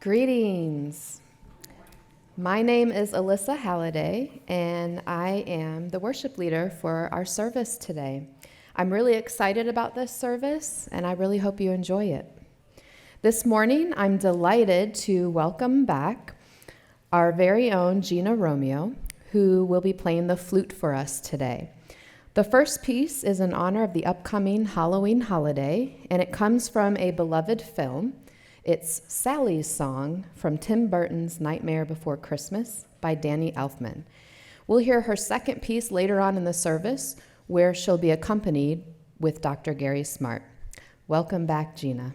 Greetings. My name is Alyssa Halliday, and I am the worship leader for our service today. I'm really excited about this service, and I really hope you enjoy it. This morning, I'm delighted to welcome back our very own Gina Romeo, who will be playing the flute for us today. The first piece is in honor of the upcoming Halloween holiday, and it comes from a beloved film. It's Sally's Song from Tim Burton's Nightmare Before Christmas by Danny Elfman. We'll hear her second piece later on in the service, where she'll be accompanied with Dr. Gary Smart. Welcome back, Gina.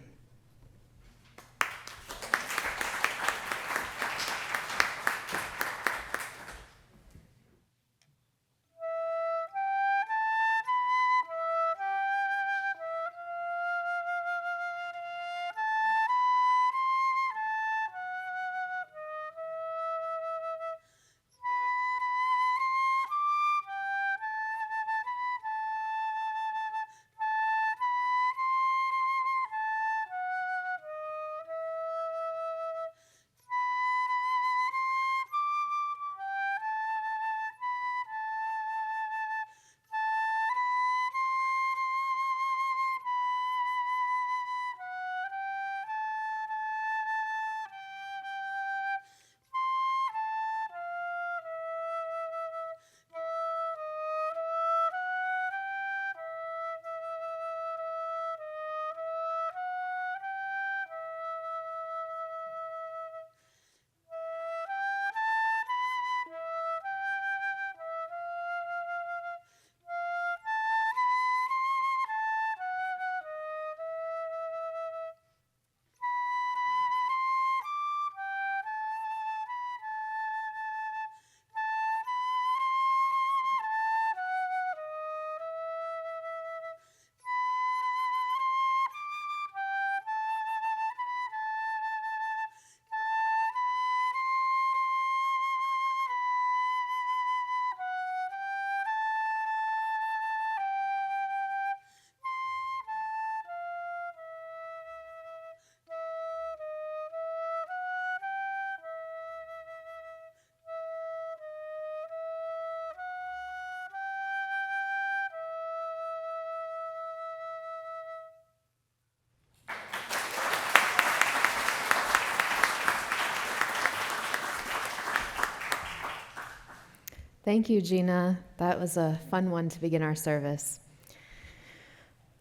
Thank you, Gina. That was a fun one to begin our service.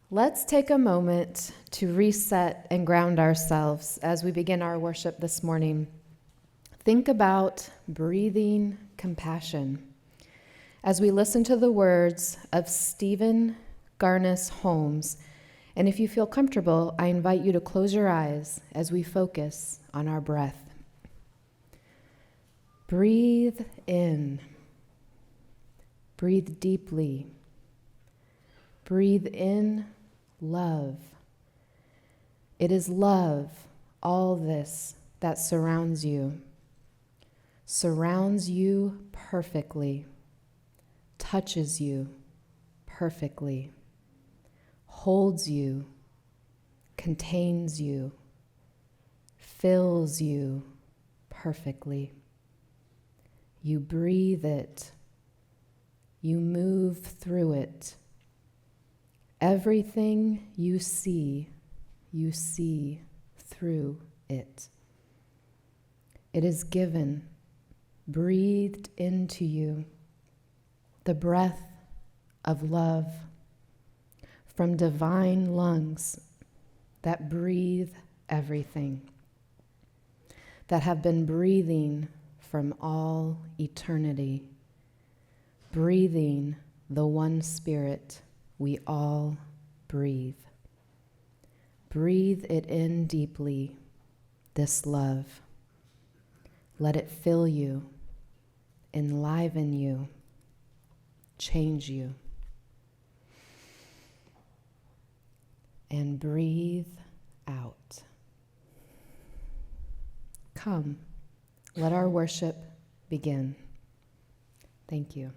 Let's take a moment to reset and ground ourselves as we begin our worship this morning. Think about breathing compassion. As we listen to the words of Stephen Garnis Holmes, and if you feel comfortable, I invite you to close your eyes as we focus on our breath. Breathe in. Breathe deeply. Breathe in love. It is love, all this that surrounds you perfectly, touches you perfectly, holds you, contains you, fills you perfectly. You breathe it. You move through it. Everything you see through it. It is given, breathed into you, the breath of love from divine lungs that breathe everything, that have been breathing from all eternity. Breathing the one spirit we all breathe. Breathe it in deeply, this love. Let it fill you, enliven you, change you. And breathe out. Come, let our worship begin. Thank you.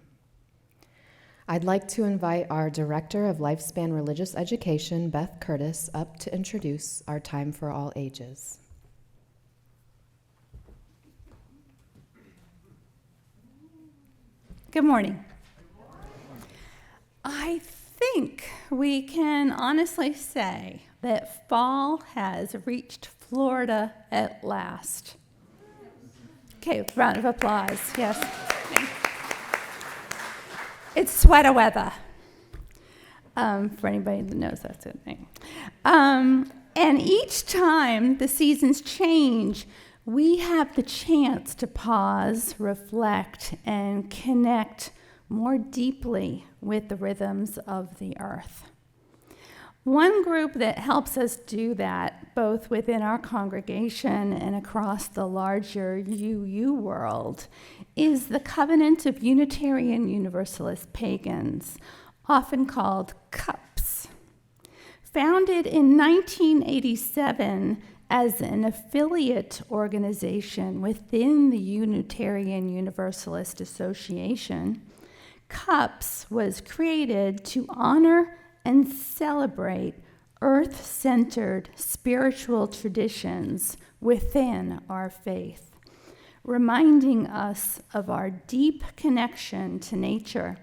I'd like to invite our Director of Lifespan Religious Education, Beth Curtis, up to introduce our Time for All Ages. Good morning. I think we can honestly say that fall has reached Florida at last. Okay, round of applause, yes. It's sweater weather, for anybody that knows that's a thing. And each time the seasons change, we have the chance to pause, reflect, and connect more deeply with the rhythms of the earth. One group that helps us do that, both within our congregation and across the larger UU world, is the Covenant of Unitarian Universalist Pagans, often called CUPS. Founded in 1987 as an affiliate organization within the Unitarian Universalist Association, CUPS was created to honor and celebrate earth-centered spiritual traditions within our faith, reminding us of our deep connection to nature,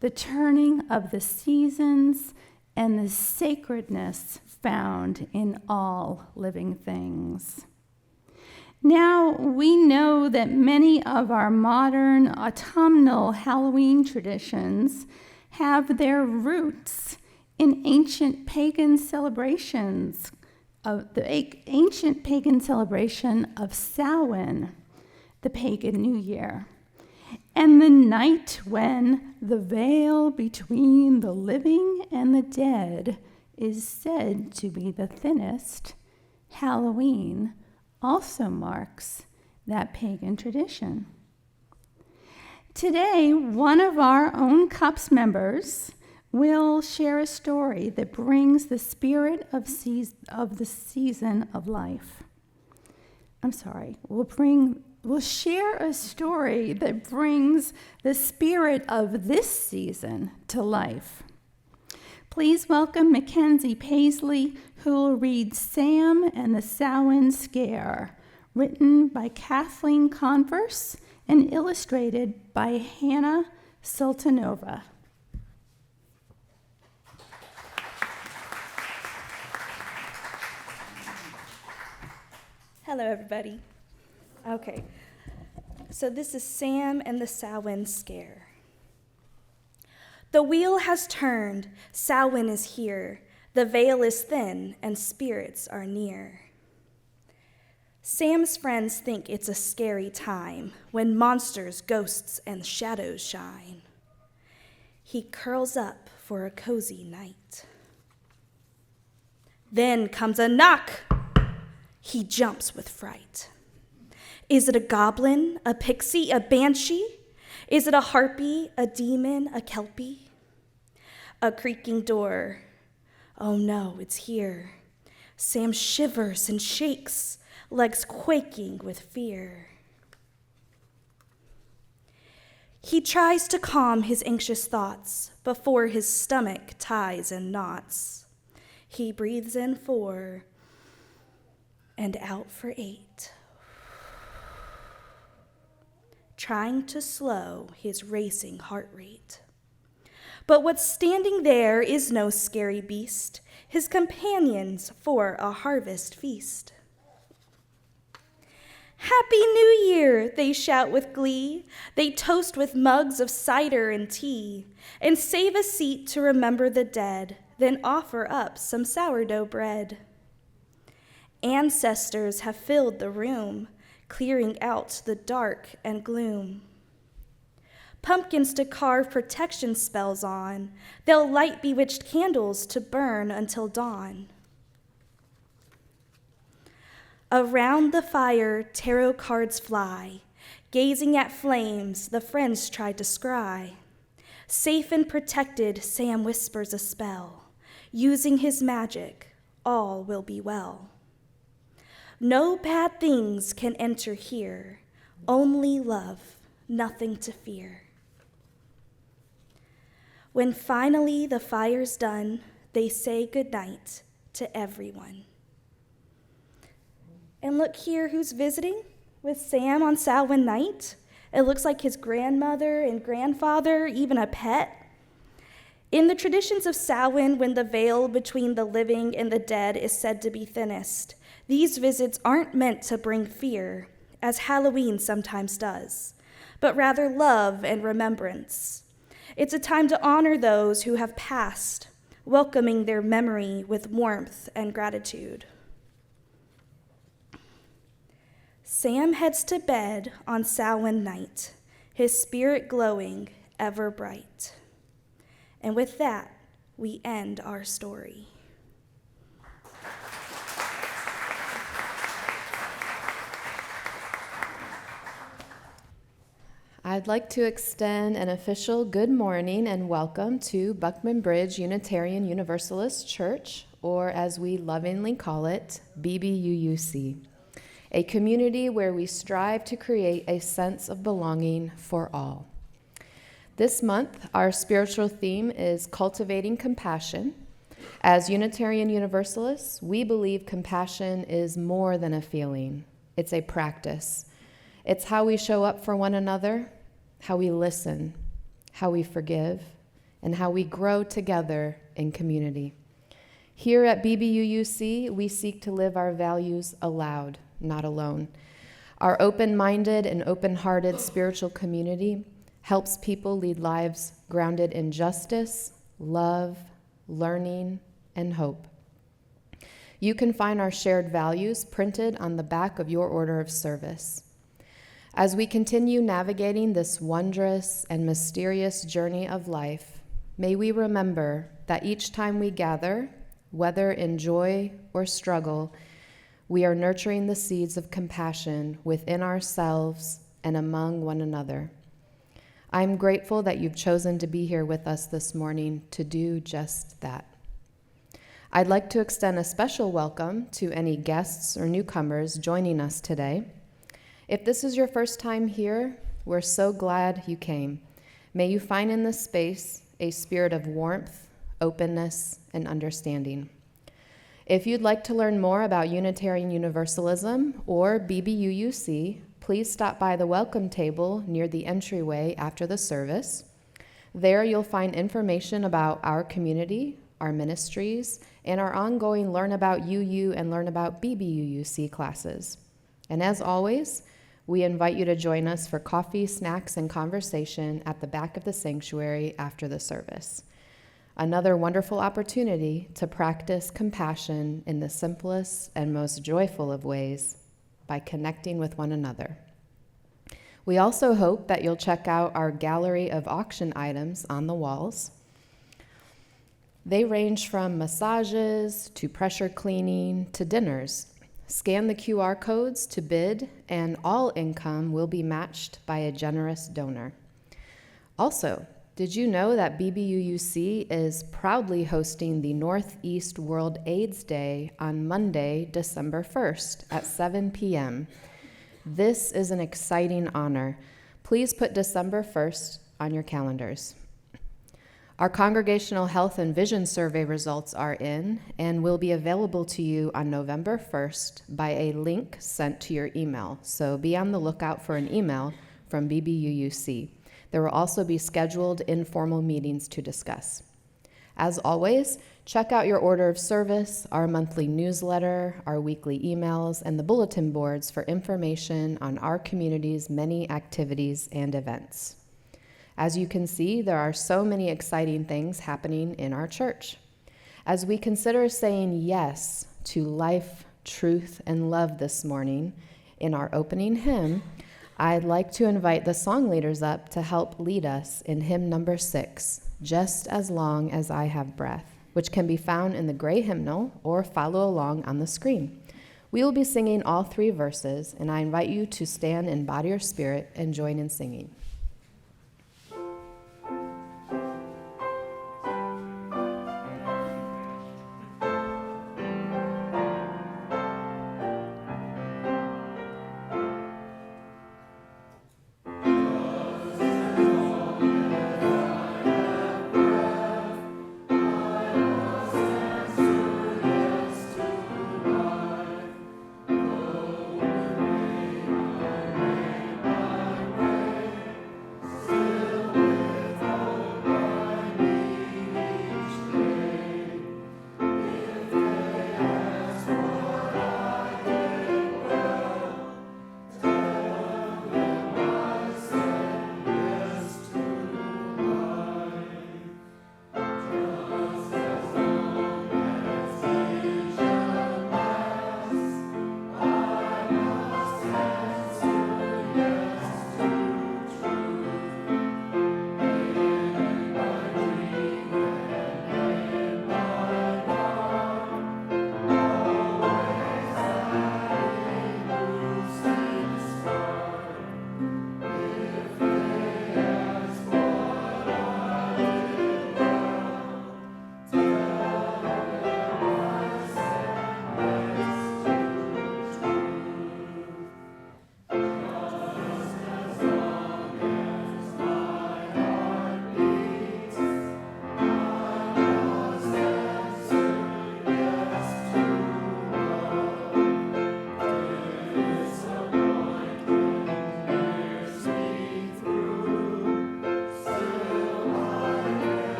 the turning of the seasons, and the sacredness found in all living things. Now, we know that many of our modern autumnal Halloween traditions have their roots in ancient pagan celebrations of the ancient pagan celebration of Samhain, the pagan New Year, and the night when the veil between the living and the dead is said to be the thinnest. Halloween also marks that pagan tradition. Today, one of our own CUPS members will share a story that brings the spirit of the season of life. We'll share a story that brings the spirit of this season to life. Please welcome Mackenzie Paisley, who will read Sam and the Samhain Scare, written by Kathleen Converse and illustrated by Hannah Sultanova. Hello, everybody. Okay, so this is Sam and the Samhain Scare. The wheel has turned, Samhain is here, the veil is thin, and spirits are near. Sam's friends think it's a scary time when monsters, ghosts, and shadows shine. He curls up for a cozy night. Then comes a knock. He jumps with fright. Is it a goblin, a pixie, a banshee? Is it a harpy, a demon, a kelpie? A creaking door. Oh no, it's here. Sam shivers and shakes, legs quaking with fear. He tries to calm his anxious thoughts before his stomach ties and knots. He breathes in 4 and out for 8. Trying to slow his racing heart rate. But what's standing there is no scary beast, his companions for a harvest feast. Happy New Year, they shout with glee. They toast with mugs of cider and tea, and save a seat to remember the dead, then offer up some sourdough bread. Ancestors have filled the room, clearing out the dark and gloom. Pumpkins to carve protection spells on, they'll light bewitched candles to burn until dawn. Around the fire, tarot cards fly. Gazing at flames, the friends try to scry. Safe and protected, Sam whispers a spell. Using his magic, all will be well. No bad things can enter here, only love, nothing to fear. When finally the fire's done, they say goodnight to everyone. And look here who's visiting with Sam on Samhain night. It looks like his grandmother and grandfather, even a pet. In the traditions of Samhain, when the veil between the living and the dead is said to be thinnest, these visits aren't meant to bring fear, as Halloween sometimes does, but rather love and remembrance. It's a time to honor those who have passed, welcoming their memory with warmth and gratitude. Sam heads to bed on Samhain night, his spirit glowing ever bright. And with that, we end our story. I'd like to extend an official good morning and welcome to Buckman Bridge Unitarian Universalist Church, or as we lovingly call it, BBUUC, a community where we strive to create a sense of belonging for all. This month, our spiritual theme is cultivating compassion. As Unitarian Universalists, we believe compassion is more than a feeling. It's a practice. It's how we show up for one another, how we listen, how we forgive, and how we grow together in community. Here at BBUUC, we seek to live our values aloud, not alone. Our open-minded and open-hearted spiritual community helps people lead lives grounded in justice, love, learning, and hope. You can find our shared values printed on the back of your order of service. As we continue navigating this wondrous and mysterious journey of life, may we remember that each time we gather, whether in joy or struggle, we are nurturing the seeds of compassion within ourselves and among one another. I'm grateful that you've chosen to be here with us this morning to do just that. I'd like to extend a special welcome to any guests or newcomers joining us today. If this is your first time here, we're so glad you came. May you find in this space a spirit of warmth, openness, and understanding. If you'd like to learn more about Unitarian Universalism or BBUUC, please stop by the welcome table near the entryway after the service. There you'll find information about our community, our ministries, and our ongoing Learn About UU and Learn About BBUUC classes. And as always, we invite you to join us for coffee, snacks, and conversation at the back of the sanctuary after the service. Another wonderful opportunity to practice compassion in the simplest and most joyful of ways, by connecting with one another. We also hope that you'll check out our gallery of auction items on the walls. They range from massages to pressure cleaning to dinners. Scan the QR codes to bid, and all income will be matched by a generous donor. Also, did you know that BBUUC is proudly hosting the Northeast World AIDS Day on Monday, December 1st at 7 p.m.? This is an exciting honor. Please put December 1st on your calendars. Our Congregational Health and Vision Survey results are in and will be available to you on November 1st by a link sent to your email, so be on the lookout for an email from BBUUC. There will also be scheduled informal meetings to discuss. As always, check out your order of service, our monthly newsletter, our weekly emails, and the bulletin boards for information on our community's many activities and events. As you can see, there are so many exciting things happening in our church. As we consider saying yes to life, truth, and love this morning in our opening hymn, I'd like to invite the song leaders up to help lead us in hymn number 6, Just As Long As I Have Breath, which can be found in the gray hymnal or follow along on the screen. We will be singing all 3 verses, and I invite you to stand in body or spirit and join in singing.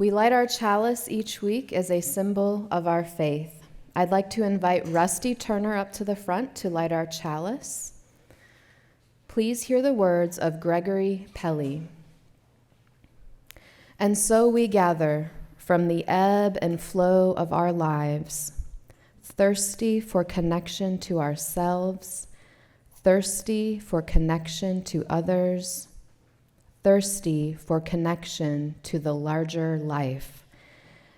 We light our chalice each week as a symbol of our faith. I'd like to invite Rusty Turner up to the front to light our chalice. Please hear the words of Gregory Pelly. And so we gather from the ebb and flow of our lives, thirsty for connection to ourselves, thirsty for connection to others, thirsty for connection to the larger life.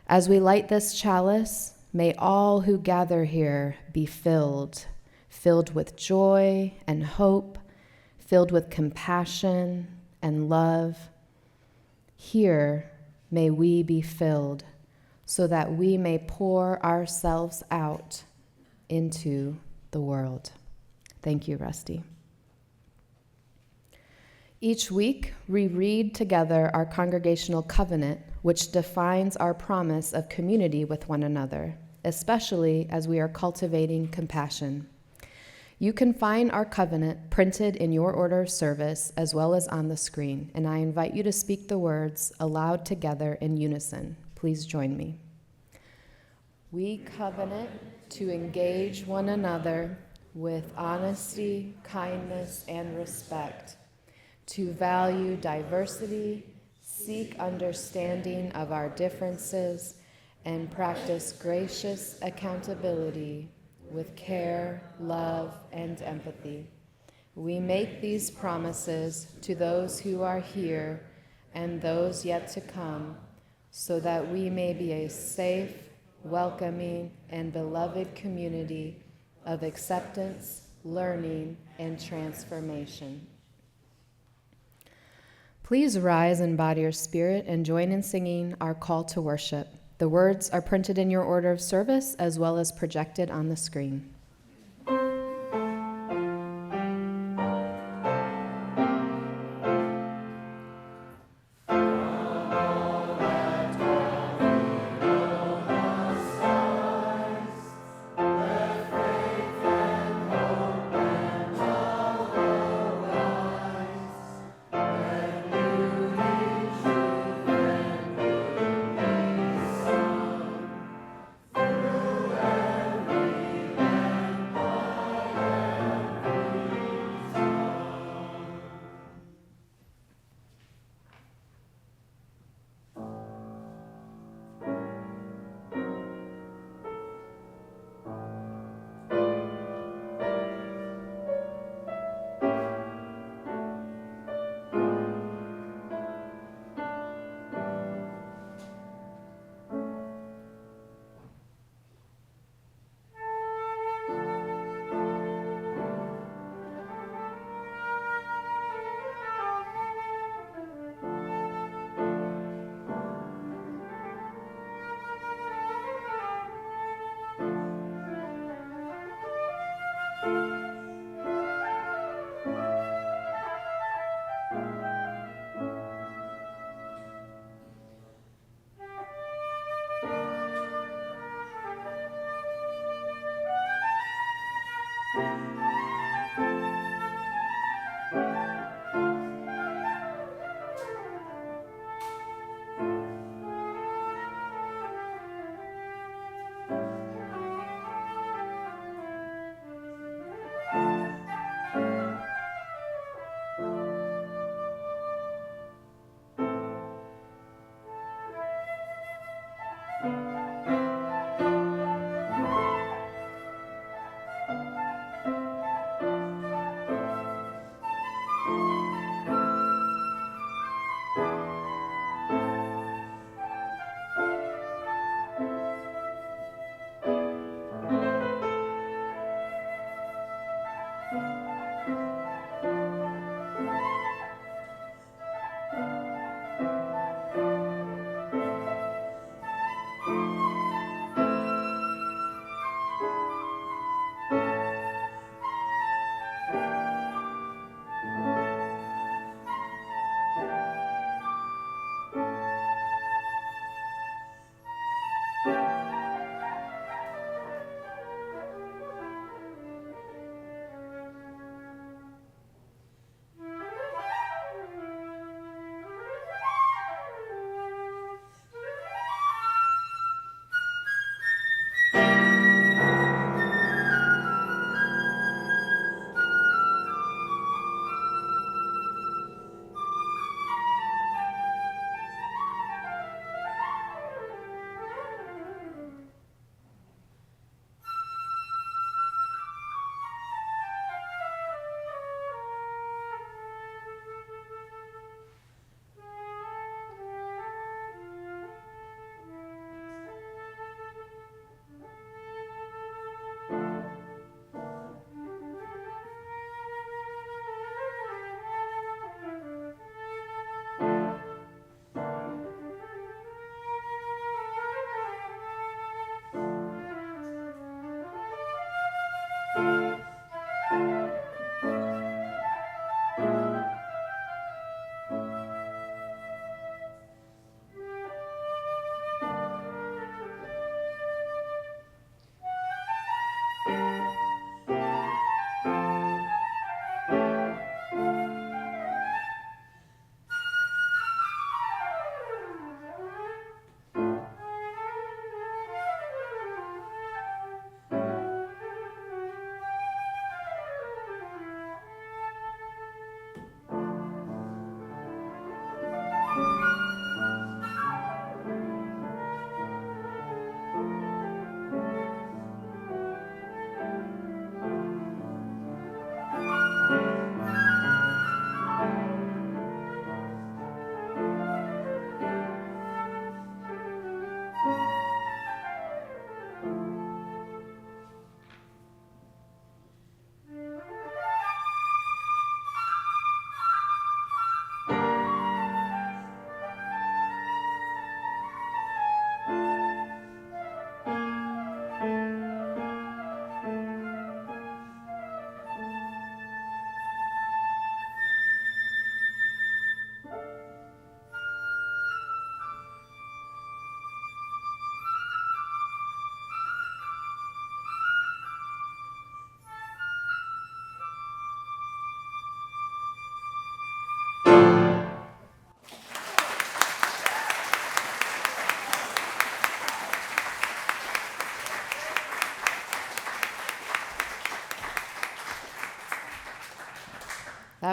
As we light this chalice, may all who gather here be filled with joy and hope, filled with compassion and love. Here, may we be filled so that we may pour ourselves out into the world. Thank you, Rusty. Each week, we read together our congregational covenant, which defines our promise of community with one another, especially as we are cultivating compassion. You can find our covenant printed in your order of service as well as on the screen, and I invite you to speak the words aloud together in unison. Please join me. We covenant to engage one another with honesty, kindness, and respect, to value diversity, seek understanding of our differences, and practice gracious accountability with care, love, and empathy. We make these promises to those who are here and those yet to come, so that we may be a safe, welcoming, and beloved community of acceptance, learning, and transformation. Please rise in body or spirit and join in singing our call to worship. The words are printed in your order of service as well as projected on the screen.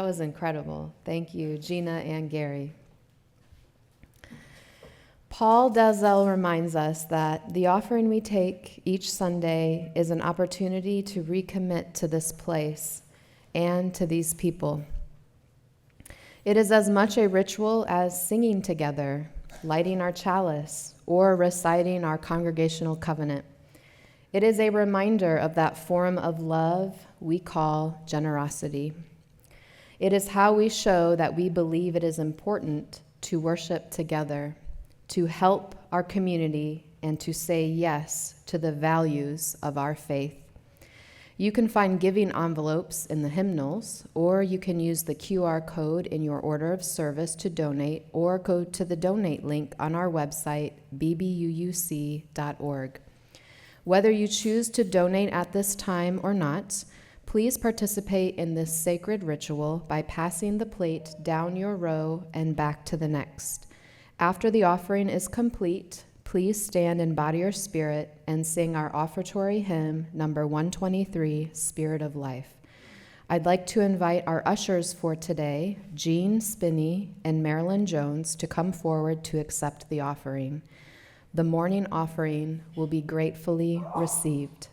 That was incredible. Thank you, Gina and Gary. Paul Dalzell reminds us that the offering we take each Sunday is an opportunity to recommit to this place and to these people. It is as much a ritual as singing together, lighting our chalice, or reciting our congregational covenant. It is a reminder of that form of love we call generosity. It is how we show that we believe it is important to worship together, to help our community, and to say yes to the values of our faith. You can find giving envelopes in the hymnals, or you can use the QR code in your order of service to donate, or go to the donate link on our website, bbuuc.org. Whether you choose to donate at this time or not, please participate in this sacred ritual by passing the plate down your row and back to the next. After the offering is complete, please stand in body or spirit and sing our offertory hymn, number 123, Spirit of Life. I'd like to invite our ushers for today, Jean Spinney and Marilyn Jones, to come forward to accept the offering. The morning offering will be gratefully received.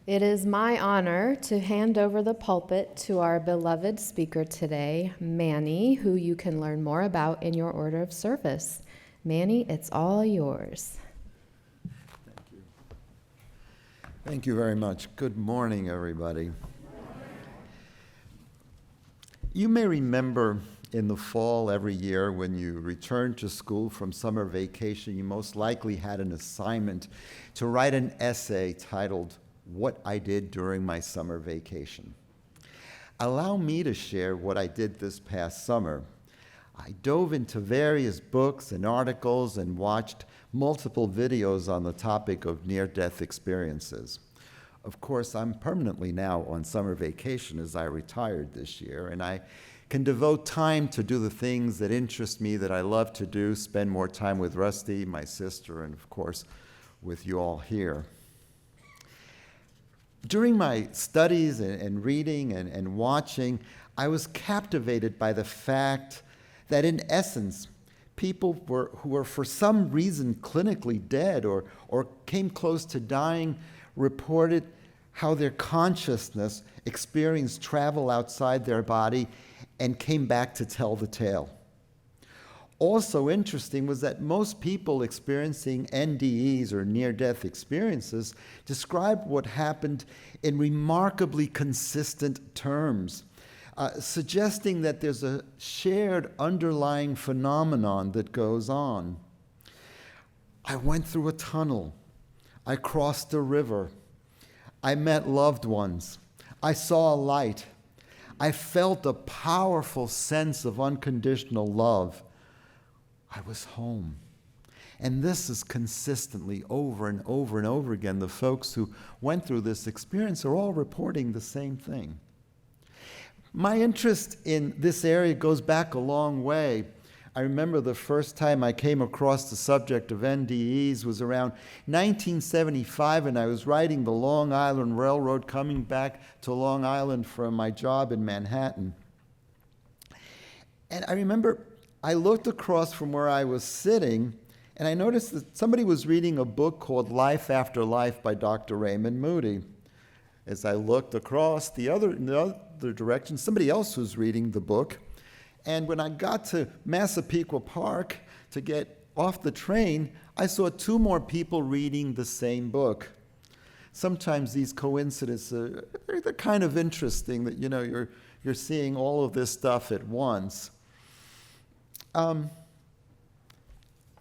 It is my honor to hand over the pulpit to our beloved speaker today, Manny, who you can learn more about in your order of service. Manny, it's all yours. Thank you. Thank you very much. Good morning, everybody. You may remember in the fall every year when you returned to school from summer vacation, you most likely had an assignment to write an essay titled, "What I Did During My Summer Vacation." allow me to share what I did this past summer. I dove into various books and articles and watched multiple videos on the topic of near-death experiences. Of course, I'm permanently now on summer vacation as I retired this year, and I can devote time to do the things that interest me, that I love to do, spend more time with Rusty, my sister, and of course, with you all here. During my studies and reading and watching, I was captivated by the fact that in essence, people who were for some reason clinically dead or came close to dying reported how their consciousness experienced travel outside their body and came back to tell the tale. Also interesting was that most people experiencing NDEs or near-death experiences described what happened in remarkably consistent terms, suggesting that there's a shared underlying phenomenon that goes on. I went through a tunnel. I crossed a river. I met loved ones. I saw a light. I felt a powerful sense of unconditional love. I was home. And this is consistently over and over and over again. The folks who went through this experience are all reporting the same thing. My interest in this area goes back a long way. I remember the first time I came across the subject of NDEs was around 1975, and I was riding the Long Island Railroad coming back to Long Island from my job in Manhattan. And I remember I looked across from where I was sitting, and I noticed that somebody was reading a book called Life After Life by Dr. Raymond Moody. As I looked across in the other direction, somebody else was reading the book. And when I got to Massapequa Park to get off the train, I saw two more people reading the same book. Sometimes these coincidences, they're kind of interesting that, you're seeing all of this stuff at once. The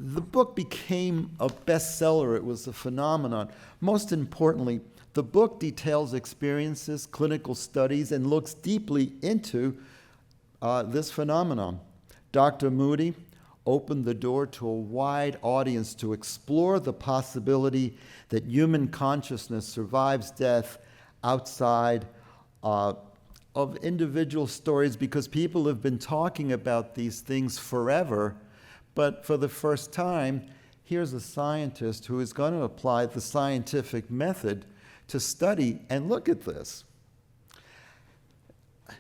book became a bestseller. It was a phenomenon. Most importantly, the book details experiences, clinical studies, and looks deeply into this phenomenon. Dr. Moody opened the door to a wide audience to explore the possibility that human consciousness survives death outside of individual stories, because people have been talking about these things forever, but for the first time, here's a scientist who is going to apply the scientific method to study and look at this.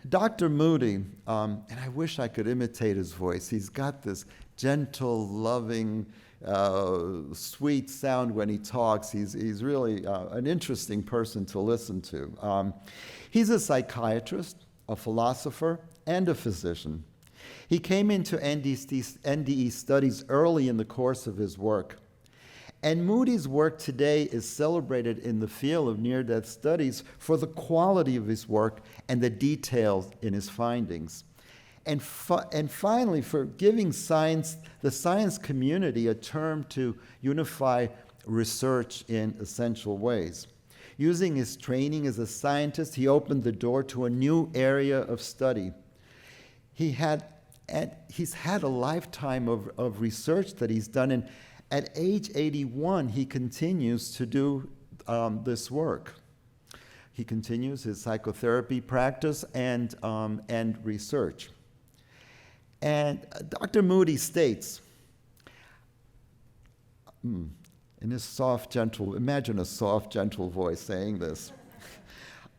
Dr. Moody, and I wish I could imitate his voice. He's got this gentle, loving, sweet sound when he talks. He's really an interesting person to listen to. He's a psychiatrist, a philosopher, and a physician. He came into NDE studies early in the course of his work. And Moody's work today is celebrated in the field of near-death studies for the quality of his work and the details in his findings. And finally, for giving the science community a term to unify research in essential ways. Using his training as a scientist, he opened the door to a new area of study. He's had a lifetime of research that he's done, and at age 81, he continues to do this work. He continues his psychotherapy practice and research. And Dr. Moody states, in his soft, gentle, imagine a soft, gentle voice saying this,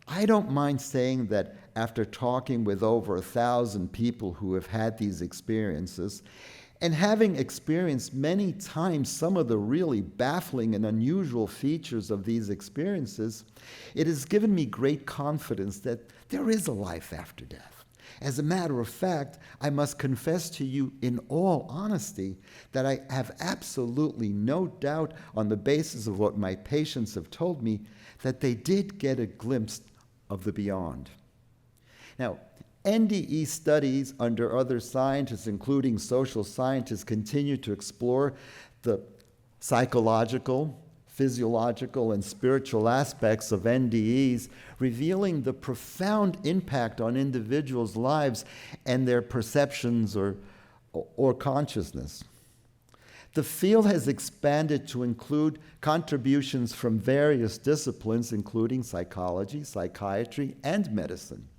I don't mind saying that after talking with over 1,000 people who have had these experiences, and having experienced many times some of the really baffling and unusual features of these experiences, it has given me great confidence that there is a life after death. As a matter of fact, I must confess to you in all honesty that I have absolutely no doubt, on the basis of what my patients have told me, that they did get a glimpse of the beyond. Now, NDE studies under other scientists, including social scientists, continue to explore the psychological, physiological and spiritual aspects of NDEs, revealing the profound impact on individuals' lives and their perceptions or consciousness. The field has expanded to include contributions from various disciplines, including psychology, psychiatry, and medicine.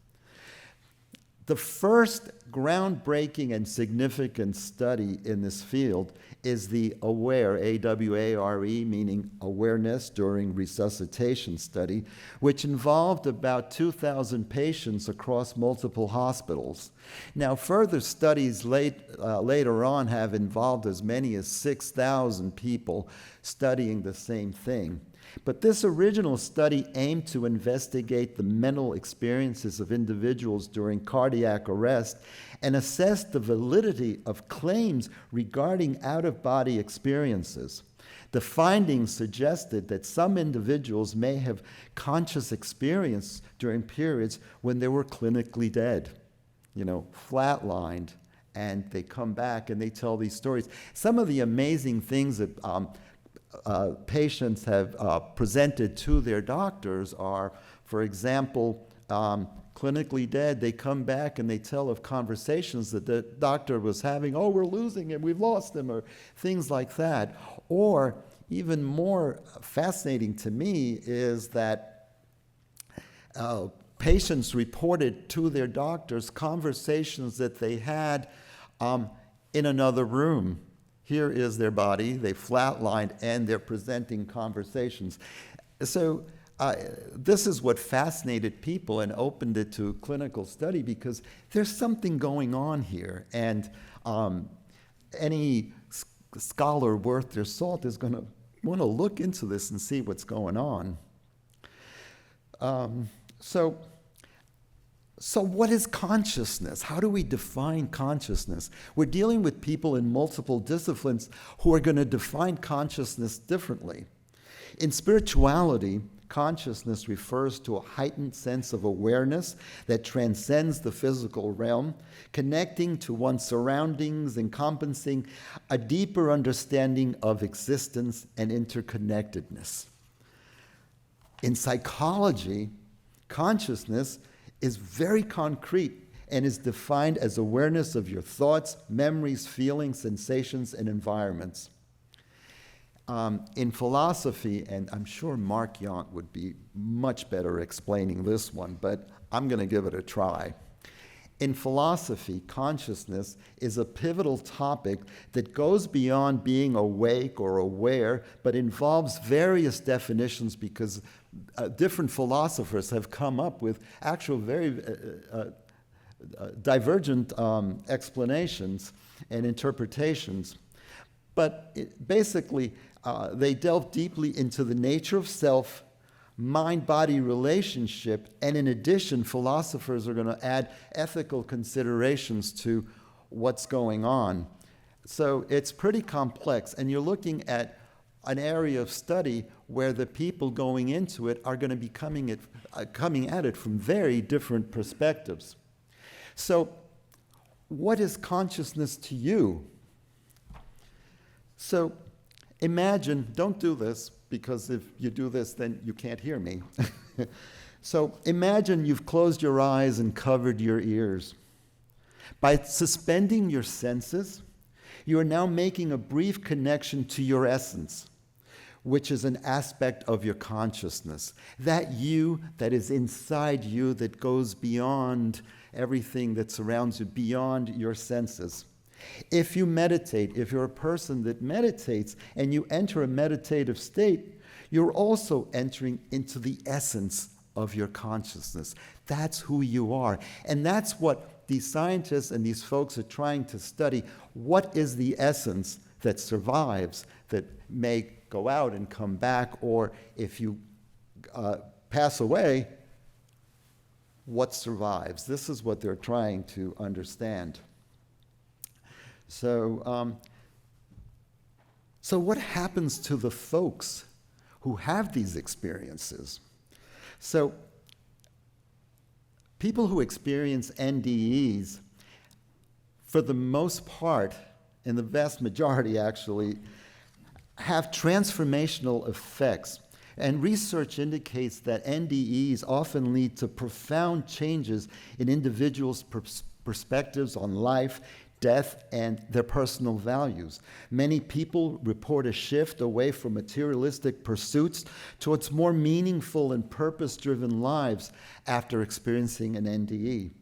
The first groundbreaking and significant study in this field is the AWARE, A-W-A-R-E, meaning awareness during resuscitation study, which involved about 2,000 patients across multiple hospitals. Now, further studies later on have involved as many as 6,000 people studying the same thing. But this original study aimed to investigate the mental experiences of individuals during cardiac arrest and assess the validity of claims regarding out-of-body experiences. The findings suggested that some individuals may have conscious experience during periods when they were clinically dead, flatlined, and they come back and they tell these stories. Some of the amazing things that patients have presented to their doctors are, for example, clinically dead. They come back and they tell of conversations that the doctor was having. Oh, we're losing him, we've lost him, or things like that. Or even more fascinating to me is that patients reported to their doctors conversations that they had in another room. Here is their body, they flatlined, and they're presenting conversations. So this is what fascinated people and opened it to clinical study, because there's something going on here. And any scholar worth their salt is going to want to look into this and see what's going on. So what is consciousness? How do we define consciousness? We're dealing with people in multiple disciplines who are going to define consciousness differently. In spirituality, consciousness refers to a heightened sense of awareness that transcends the physical realm, connecting to one's surroundings, encompassing a deeper understanding of existence and interconnectedness. In psychology, consciousness is very concrete and is defined as awareness of your thoughts, memories, feelings, sensations, and environments. In philosophy, and I'm sure Mark Yount would be much better explaining this one, but I'm going to give it a try. In philosophy, consciousness is a pivotal topic that goes beyond being awake or aware, but involves various definitions, because different philosophers have come up with actual very divergent explanations and interpretations. But basically, they delve deeply into the nature of self, mind-body relationship, and in addition, philosophers are going to add ethical considerations to what's going on. So it's pretty complex, and you're looking at an area of study where the people going into it are going to be coming at it from very different perspectives. So what is consciousness to you? So imagine, don't do this, because if you do this, then you can't hear me. So imagine you've closed your eyes and covered your ears. By suspending your senses, you are now making a brief connection to your essence, which is an aspect of your consciousness. That you that is inside you, that goes beyond everything that surrounds you, beyond your senses. If you meditate, if you're a person that meditates and you enter a meditative state, you're also entering into the essence of your consciousness. That's who you are. And that's what these scientists and these folks are trying to study. What is the essence that survives, that may go out and come back, or if you pass away, what survives? This is what they're trying to understand. So what happens to the folks who have these experiences? So people who experience NDEs, for the most part, and the vast majority actually, have transformational effects. And research indicates that NDEs often lead to profound changes in individuals' perspectives on life, death, and their personal values. Many people report a shift away from materialistic pursuits towards more meaningful and purpose-driven lives after experiencing an NDE.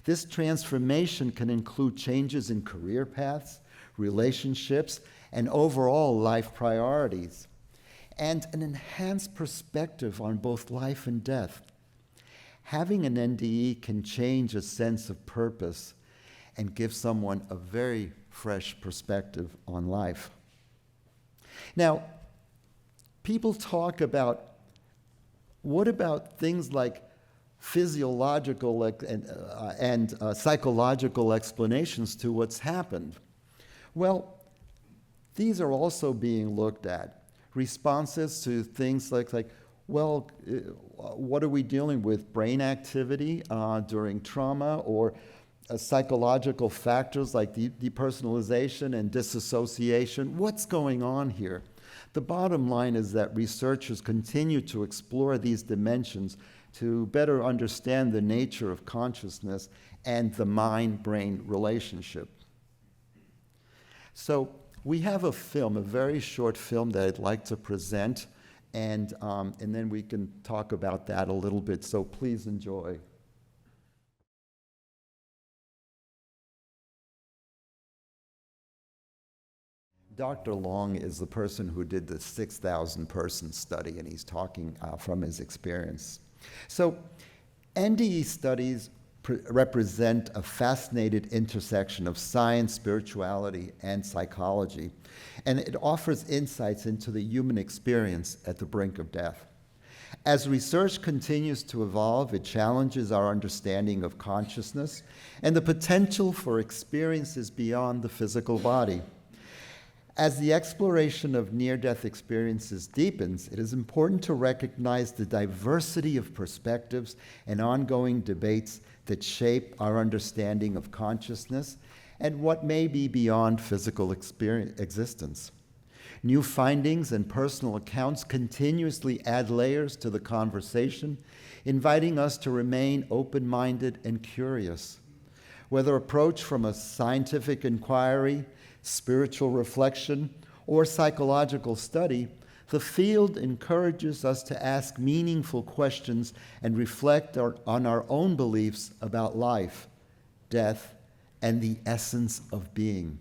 This transformation can include changes in career paths, relationships, and overall life priorities, and an enhanced perspective on both life and death. Having an NDE can change a sense of purpose and give someone a very fresh perspective on life. Now, people talk about, what about things like physiological and psychological explanations to what's happened? Well, these are also being looked at. Responses to things like well, what are we dealing with? Brain activity during trauma, or psychological factors like depersonalization and disassociation? What's going on here? The bottom line is that researchers continue to explore these dimensions to better understand the nature of consciousness and the mind-brain relationship. So we have a film, a very short film that I'd like to present, and then we can talk about that a little bit, so please enjoy. Dr. Long is the person who did the 6,000 person study, and he's talking from his experience. So NDE studies represent a fascinating intersection of science, spirituality, and psychology, and it offers insights into the human experience at the brink of death. As research continues to evolve, it challenges our understanding of consciousness and the potential for experiences beyond the physical body. As the exploration of near-death experiences deepens, it is important to recognize the diversity of perspectives and ongoing debates that shape our understanding of consciousness and what may be beyond physical existence. New findings and personal accounts continuously add layers to the conversation, inviting us to remain open-minded and curious. Whether approached from a scientific inquiry, spiritual reflection, or psychological study, the field encourages us to ask meaningful questions and reflect on our own beliefs about life, death, and the essence of being.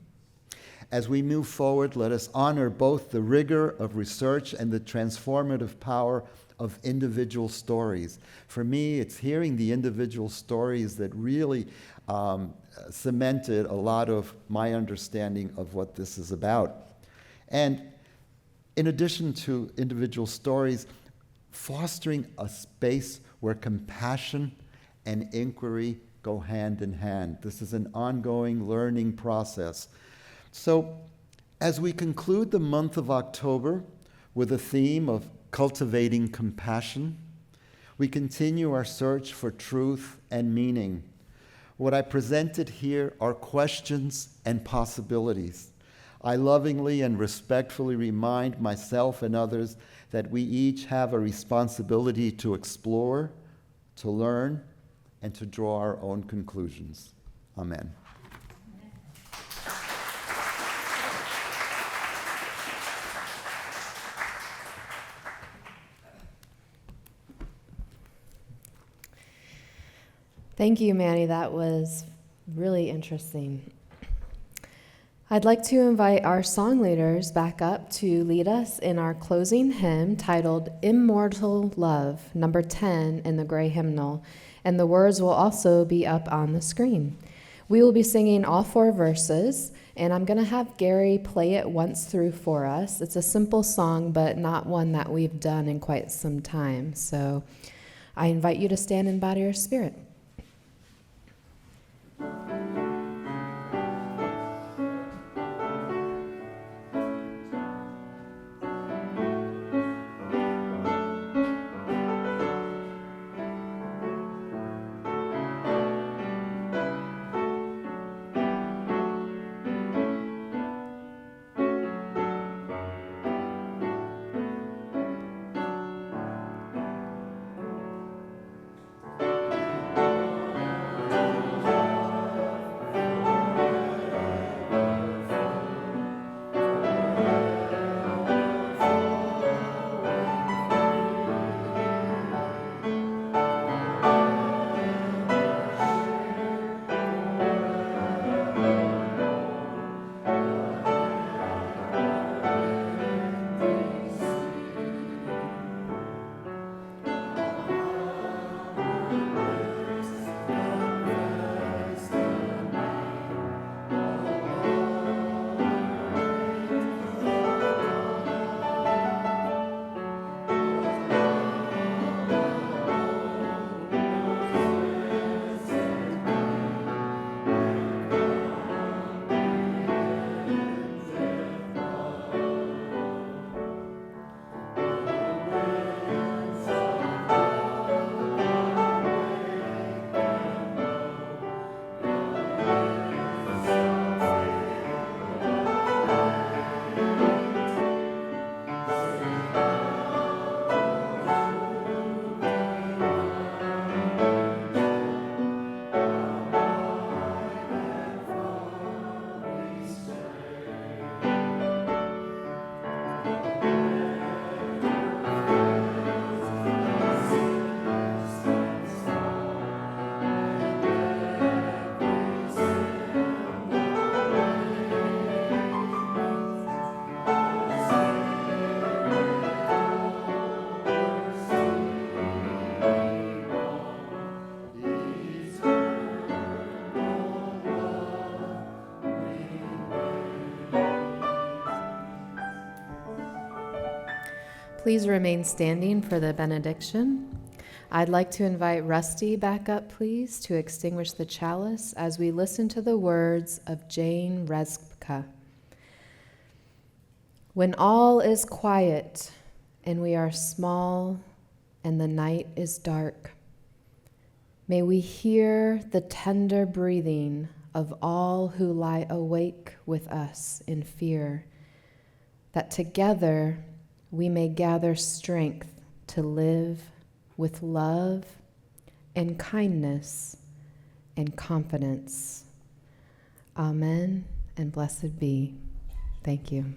As we move forward, let us honor both the rigor of research and the transformative power of individual stories. For me, it's hearing the individual stories that really cemented a lot of my understanding of what this is about. And in addition to individual stories, fostering a space where compassion and inquiry go hand in hand. This is an ongoing learning process. So, as we conclude the month of October with a theme of cultivating compassion, we continue our search for truth and meaning. What I presented here are questions and possibilities. I lovingly and respectfully remind myself and others that we each have a responsibility to explore, to learn, and to draw our own conclusions. Amen. Thank you, Manny. That was really interesting. I'd like to invite our song leaders back up to lead us in our closing hymn titled Immortal Love, number 10 in the gray hymnal, and the words will also be up on the screen. We will be singing all 4 verses, and I'm going to have Gary play it once through for us. It's a simple song, but not one that we've done in quite some time. So I invite you to stand and bow to your spirit. Please remain standing for the benediction. I'd like to invite Rusty back up, please, to extinguish the chalice as we listen to the words of Jane Rezka. When all is quiet and we are small and the night is dark, may we hear the tender breathing of all who lie awake with us in fear, that together we may gather strength to live with love and kindness and confidence. Amen and blessed be. Thank you.